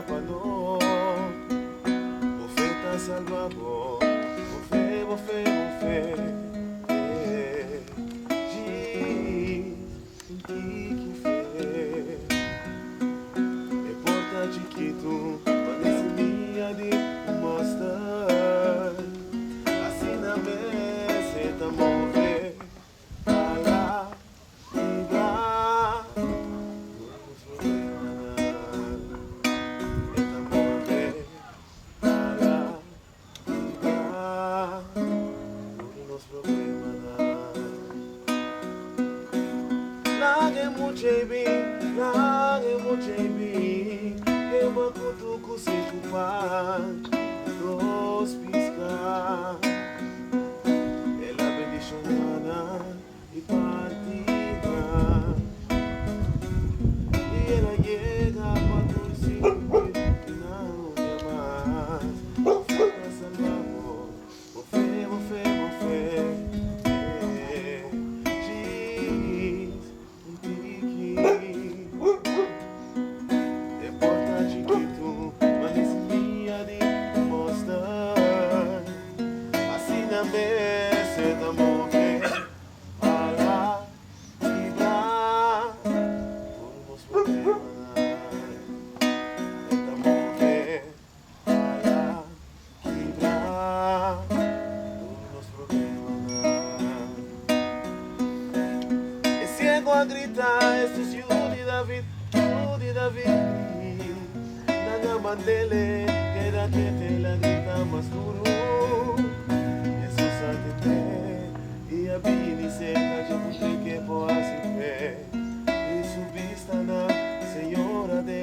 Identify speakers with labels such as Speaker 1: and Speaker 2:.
Speaker 1: escapando. Você tá salvado. Você. Diz em ti que fé. É importante que tu parece minha de mostrar. Assim na mesa tá mover. Para livrar. JB, eu vou cutuco sem culpar, dos piscar. Ela bendicionada e partida, e ela chega para torcer que não me amas. Fica salvado, você. A gritar, esto es Judy David, nada mandele, queda que te la grita más duro. Jesus atete, y a bini seca, yo cumplí que por hacer fe, y subiste a la Señora de